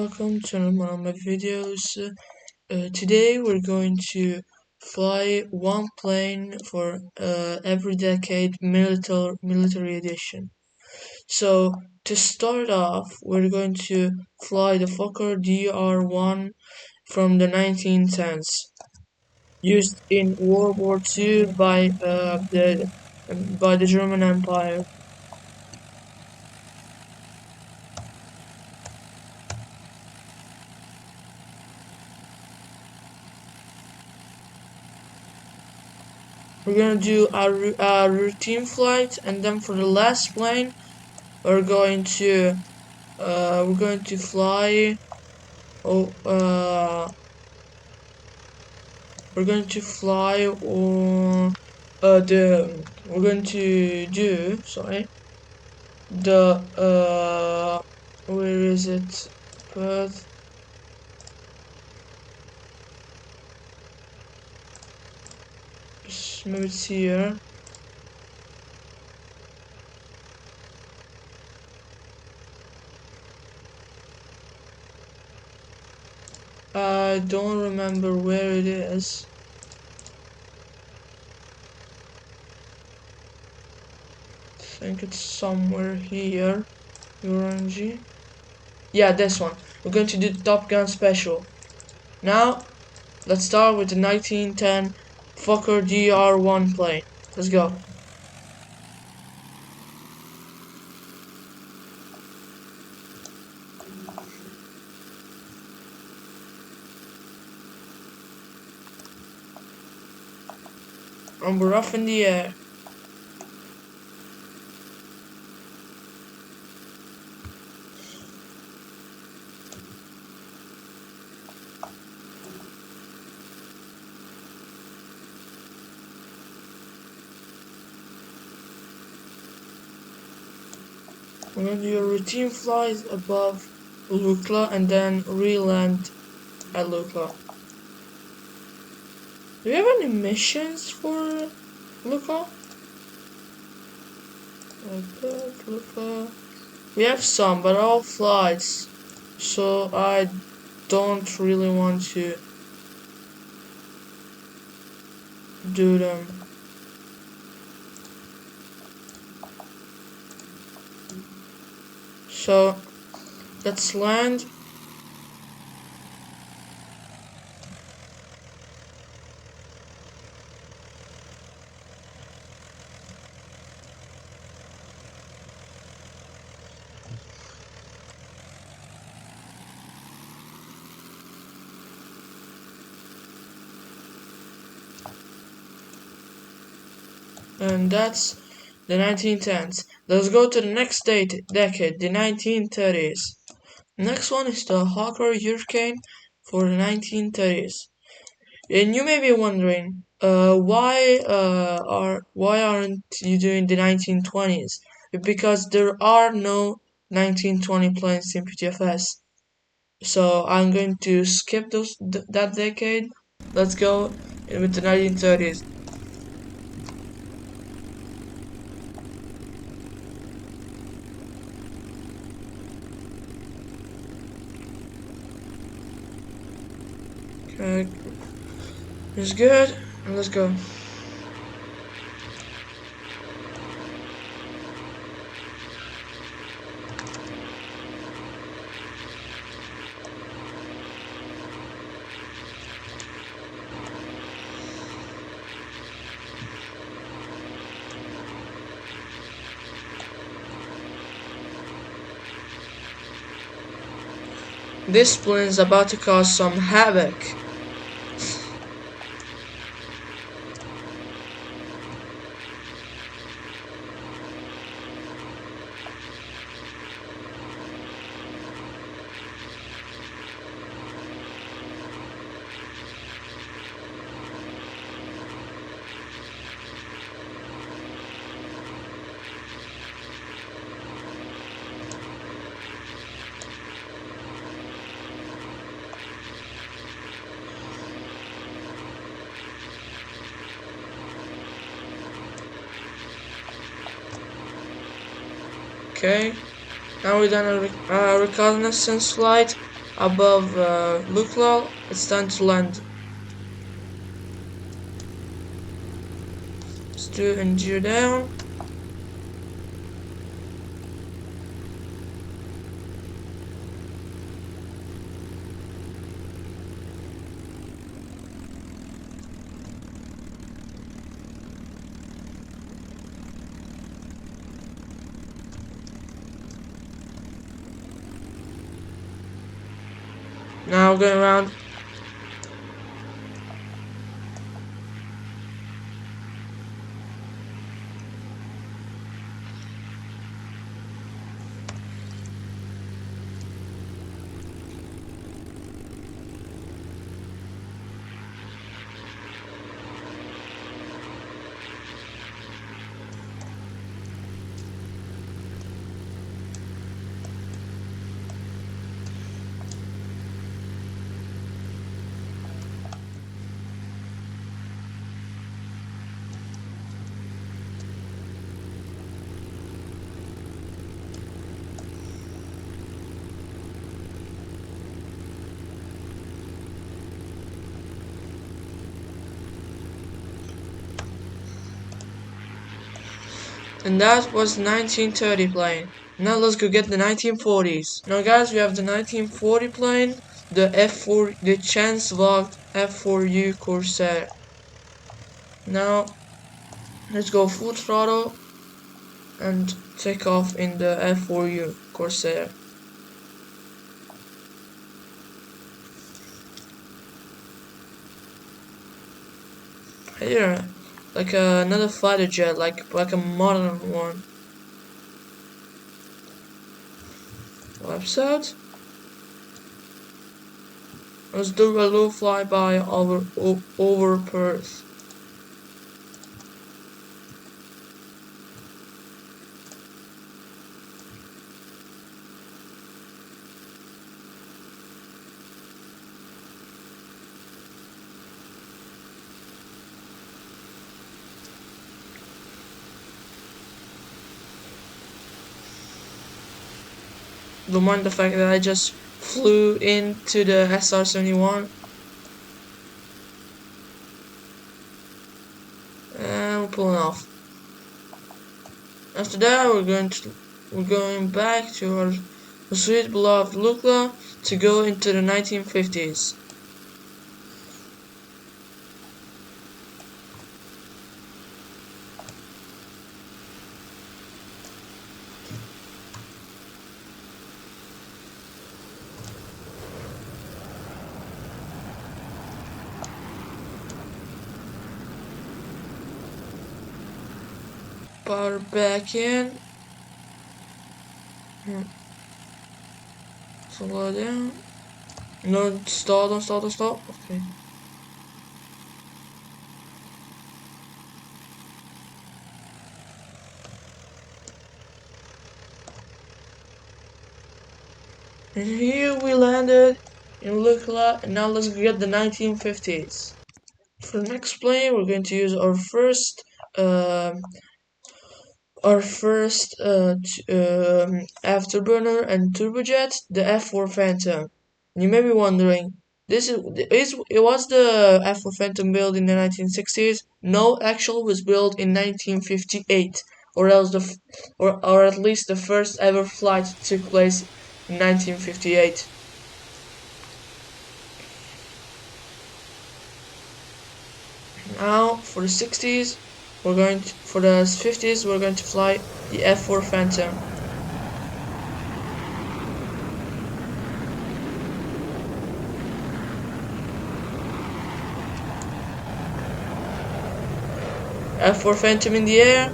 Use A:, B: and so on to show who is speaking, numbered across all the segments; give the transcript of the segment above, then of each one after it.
A: welcome to one of my videos. Today we're going to fly one plane for every decade military edition. So to start off, we're going to fly the Fokker DR-1 from the 1910s, used in World War II by the German Empire. We're gonna do a routine flight, and then for the last plane, we're going to fly. Oh, we're going to fly on the. We're going to do. Sorry. The where is it? Perth. Maybe it's here. I don't remember where it is. I think it's somewhere here. Orange. Yeah, this one. We're going to do Top Gun Special. Now, let's start with the 1910 Fokker DR-1 plane. Let's go. And we're off in the air. We're going to do a routine flight above Lukla and then re-land at Lukla. Do we have any missions for Lukla? Lukla. We have some, but all flights. So I don't really want to do them. So let's land. And that's the 1910s. Let's go to the next decade, the 1930s. Next one is the Hawker Hurricane for the 1930s. And you may be wondering, why aren't you doing the 1920s? Because there are no 1920 planes in PTFS. So I'm going to skip that decade. Let's go with the 1930s. Okay, it's good, and let's go. This plane is about to cause some havoc. Okay, now we're done a reconnaissance flight. above Lukla. It's time to land. Steer and gear down. Now going around. And that was 1930 plane. Now let's go get the 1940s. Now guys, we have the 1940 plane, the F4, the chance locked F4U Corsair. Now let's go full throttle and take off in the F4U Corsair. Here, like another fighter jet, like a modern one. Left out. Let's do a low flyby over Perth. Don't mind the fact that I just flew into the SR-71. And we're pulling off. After that, we're going back to our sweet beloved Lukla to go into the 1950s. Power back in. Slow down. No, stall, don't stall, don't stall. Okay. And here we landed in Lukla, and now let's get the 1950s. For the next plane, we're going to use our first afterburner and turbojet, the F4 Phantom. You may be wondering, was the F4 Phantom built in the 1960s? No, actually was built in 1958, or at least the first ever flight took place in 1958. Now for the 60s, for the 50s, we're going to fly the F4 Phantom. F4 Phantom in the air.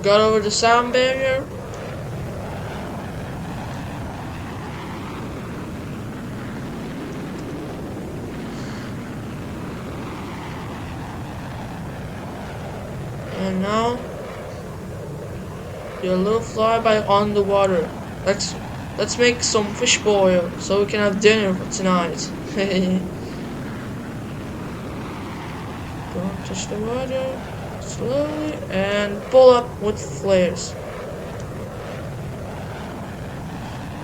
A: Got over the sound barrier. And now do a little flyby on the water. Let's make some fish boil so we can have dinner for tonight. Don't touch the water. Slowly and pull up with flares.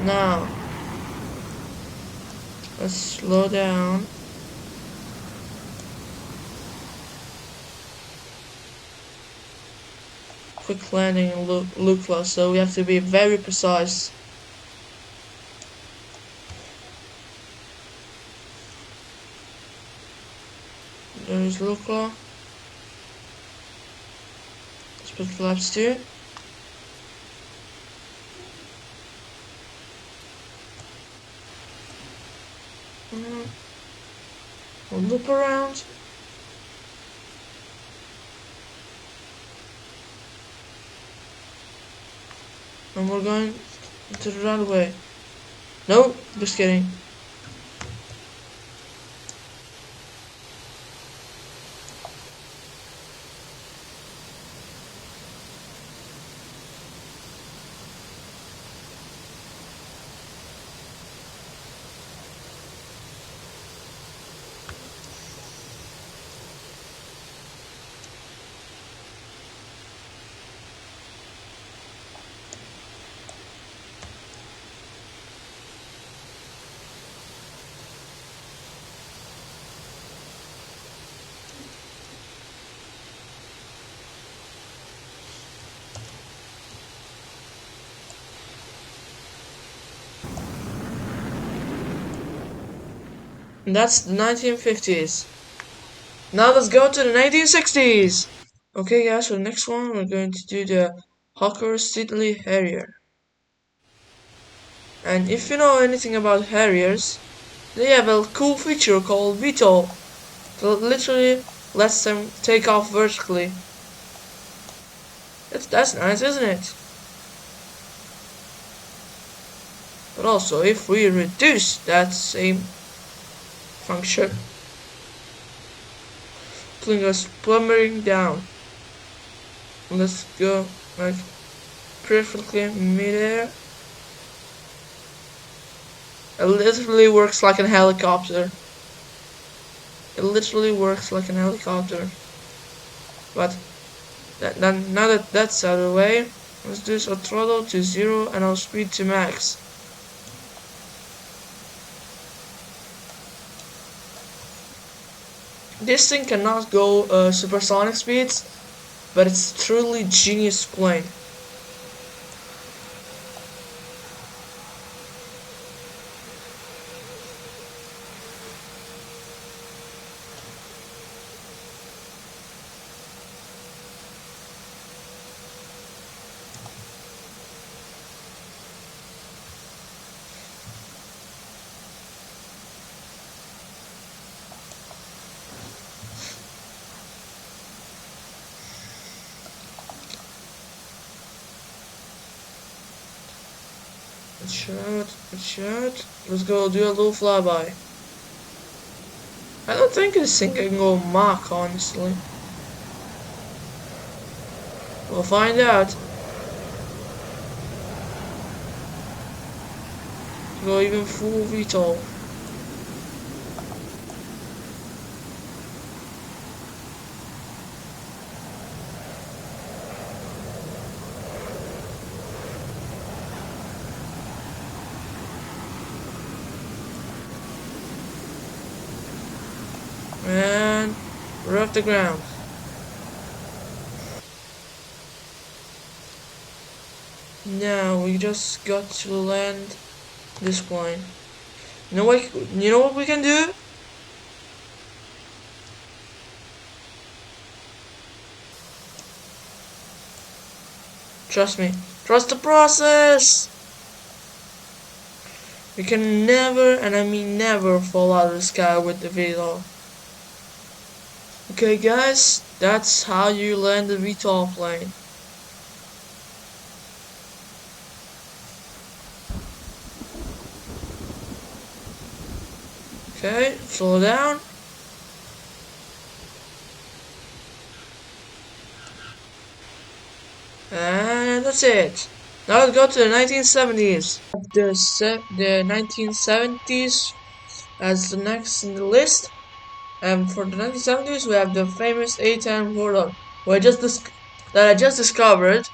A: Now let's slow down. Quick landing and look close, so we have to be very precise. There's Lukla. Let's put flaps too. We'll loop around. And we're going to the runway. No, just kidding. And that's the 1950s. Now let's go to the 1960s. Okay guys, for the next one we're going to do the Hawker Siddeley Harrier. And if you know anything about Harriers, they have a cool feature called VTOL that literally lets them take off vertically. That's nice, isn't it? But also, if we reduce that same function, pulling us plummeting down. Let's go like perfectly midair. It literally works like a helicopter. It literally works like an helicopter. But now that that's out of the way, let's do our throttle to 0 and our speed to max. This thing cannot go supersonic speeds, but it's truly genius plane. Shot. Let's go do a little flyby. I don't think this thing can go Mach, honestly. We'll find out. Go even full VTOL. And we're off the ground. Now we just got to land this plane. You know what? You know what we can do? Trust me. Trust the process. We can never, and I mean never, fall out of the sky with the VTOL. Okay, guys, that's how you land a VTOL plane. Okay, slow down. And that's it. Now let's go to the 1970s. The 1970s as the next in the list. And for the 1970s, we have the famous A-Time Warlord, that I just discovered.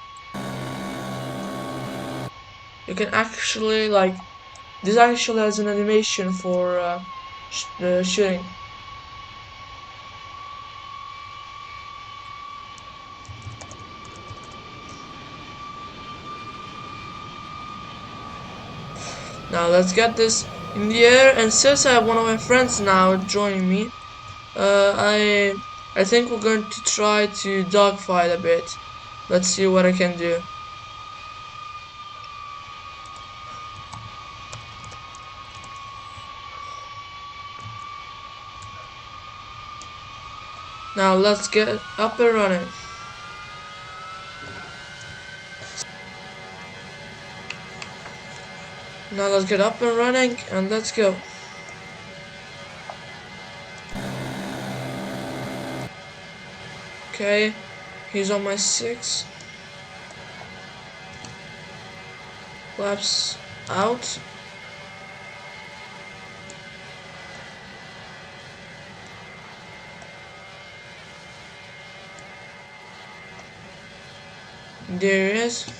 A: You can actually this actually has an animation for shooting. Now let's get this in the air. And since I have one of my friends now joining me, uh, I I think we're going to try to dogfight a bit. Let's see what I can do. Now let's get up and running. Now let's get up and running and let's go. Okay, he's on my 6. Laps out. There he is.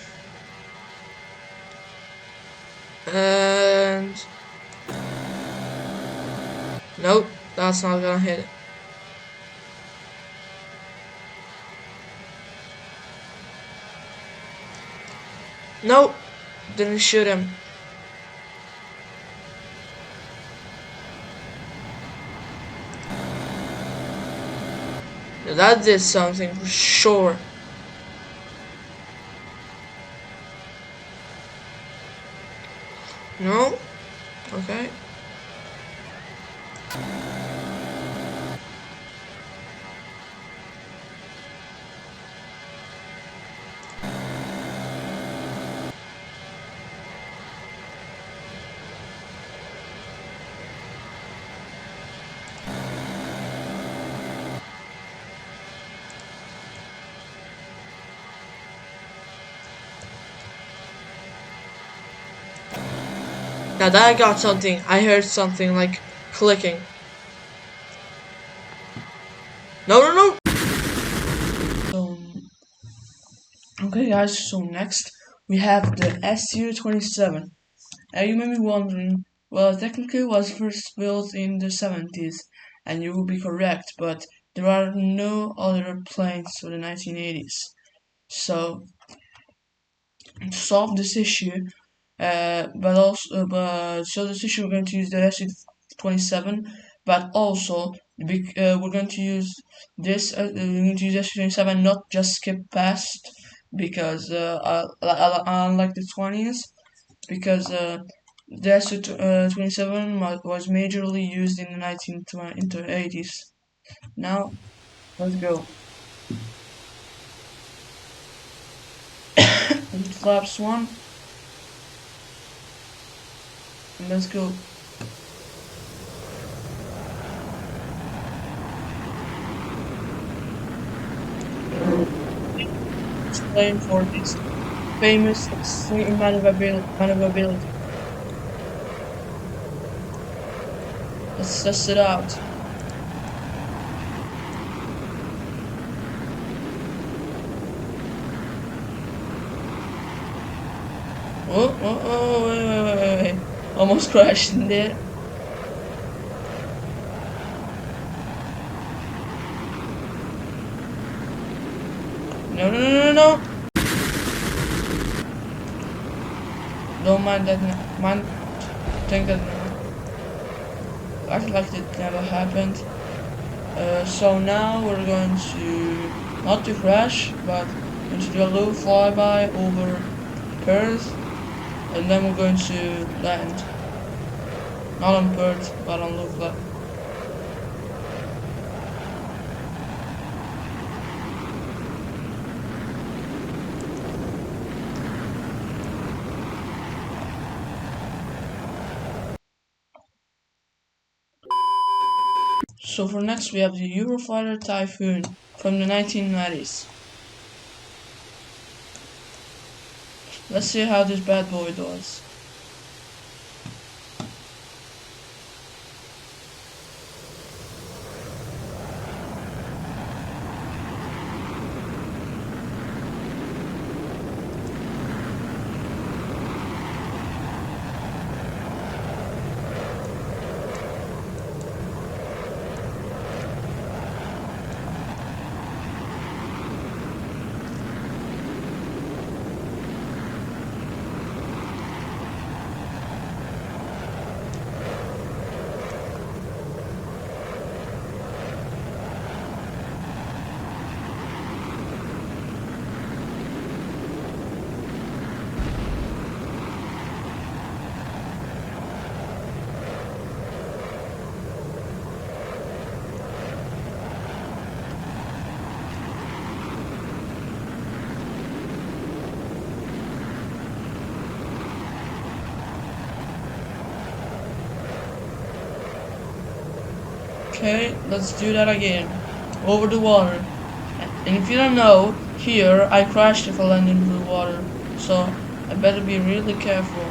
A: And nope, that's not gonna hit it. Nope, didn't shoot him. That did something for sure. No? Okay. Now that I got something, I heard something like clicking. No, no, no! So, okay guys, so next we have the SU-27. Now you may be wondering, well, technically it was first built in the 70s, and you will be correct, but there are no other planes for the 1980s. So, to solve this issue, so this issue we're going to use the SU-27, but also we're going to use we're going to use SU-27, not just skip past, because unlike the 20s, because the SU-27 was majorly used in the 1980s. Now let's go. Flaps 1, and let's go. Explain for its famous extreme maneuverability. Let's test it out. Wait. Almost crashed in there. No. Don't mind that. Man, think that. Act like it never happened. So now we're going to, not to crash, but going to do a low flyby over Perth, and then we're going to land. Not on Perth, but on low fly. So for next we have the Eurofighter Typhoon from the 1990s. Let's see how this bad boy does. Okay, let's do that again. Over the water. And if you don't know, here I crashed if I land into the water. So I better be really careful.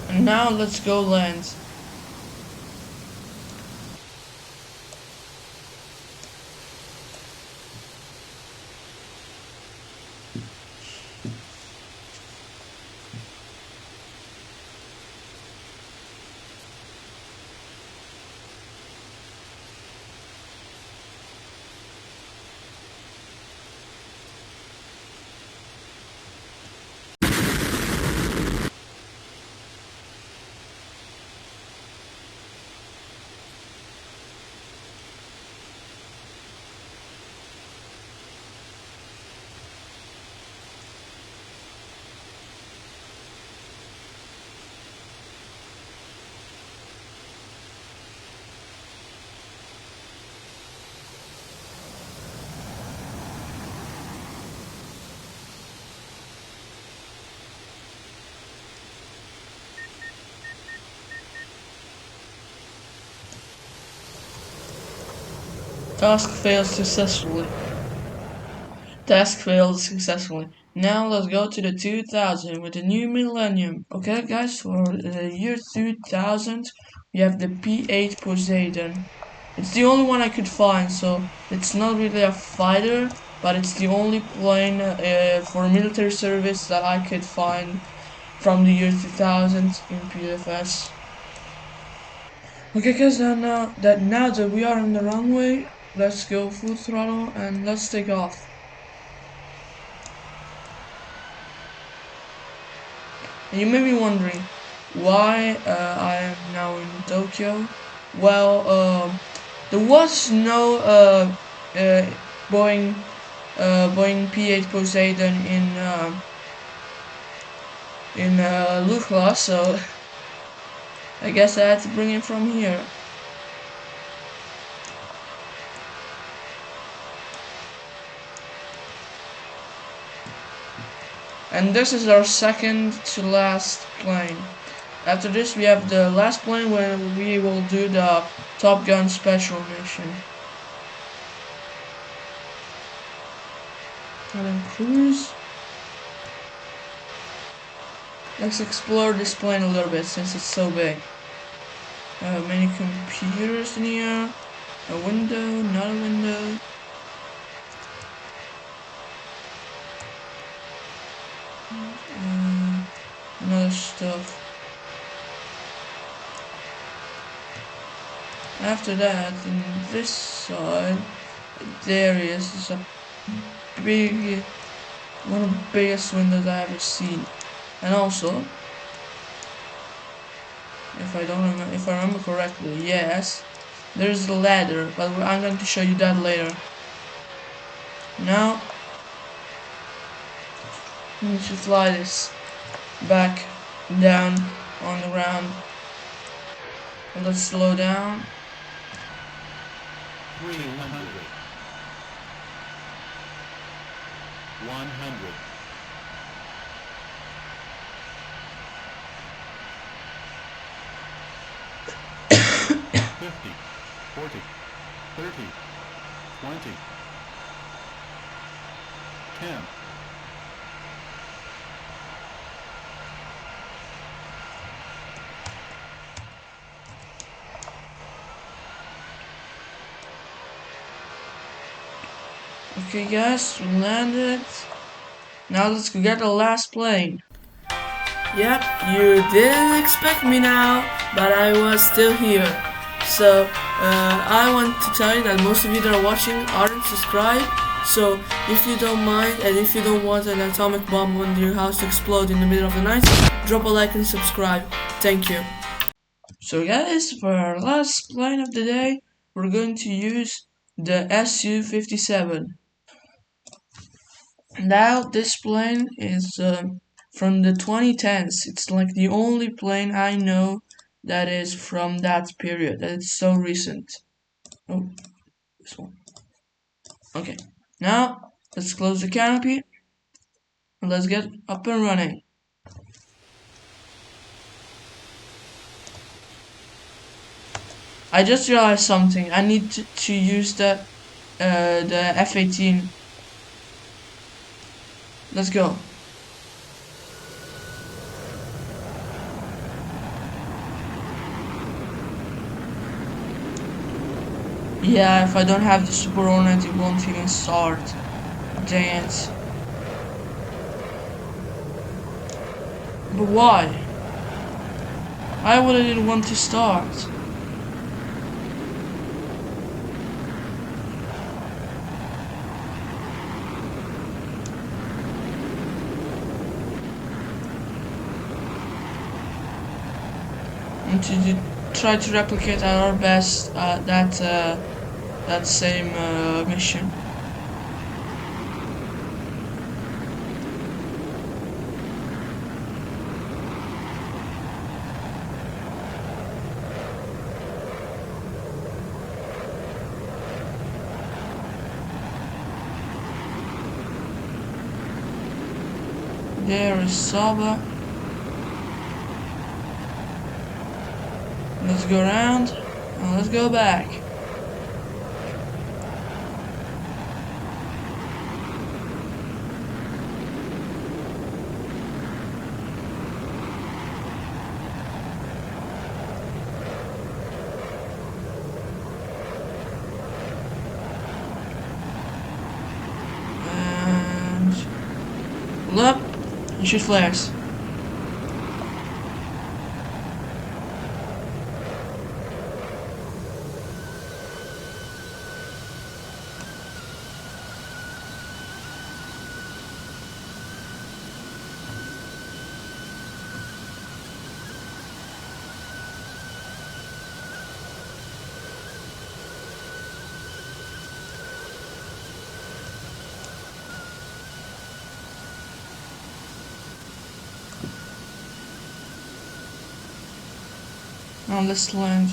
A: And now let's go land. Task failed successfully. Task failed successfully. Now let's go to the 2000 with the new millennium. Okay guys, for the year 2000 we have the P8 Poseidon. It's the only one I could find, so it's not really a fighter, but it's the only plane for military service that I could find from the year 2000 in PFS. Okay guys, now that we are on the runway, let's go full throttle and let's take off. And you may be wondering why I am now in Tokyo. Well, there was no uh, Boeing Boeing P8 Poseidon in Lukla, so I guess I had to bring it from here. And this is our second to last plane. After this we have the last plane where we will do the Top Gun special mission. And then cruise. Let's explore this plane a little bit since it's so big. Many computers in here. A window, not a window. Another stuff. After that, in this side, there is a big, one of the biggest windows I ever seen. And also, if I remember correctly. Yes, there's the ladder, but I'm going to show you that later. Now we need to fly this back down on the ground. And let's slow down.
B: 300. 100. 50. 40. 30. 20. 10.
A: Okay guys, we landed. Now let's go get the last plane. Yep, you didn't expect me now, but I was still here. So, I want to tell you that most of you that are watching aren't subscribed. So, if you don't mind and if you don't want an atomic bomb under your house to explode in the middle of the night, drop a like and subscribe. Thank you. So guys, for our last plane of the day, we're going to use the Su-57. Now this plane is from the 2010s. It's like the only plane I know that is from that period, that it's so recent. Oh, this one. Okay, now let's close the canopy and let's get up and running. I just realized something. I need to use the F-18. Let's go. Yeah, if I don't have the Super Hornet, it won't even start. Dang it. But why? Why would I didn't want to start? And to try to replicate at our best that same mission. There is Saba. Let's go around and let's go back. And look, and shoot flares. Now let's land.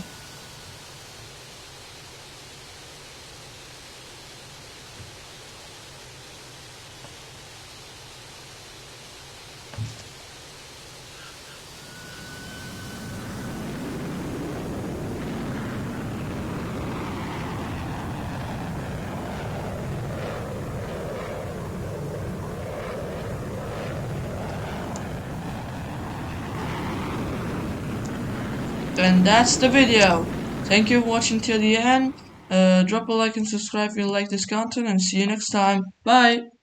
A: And that's the video. Thank you for watching till the end. Drop a like and subscribe if you like this content, and see you next time. Bye.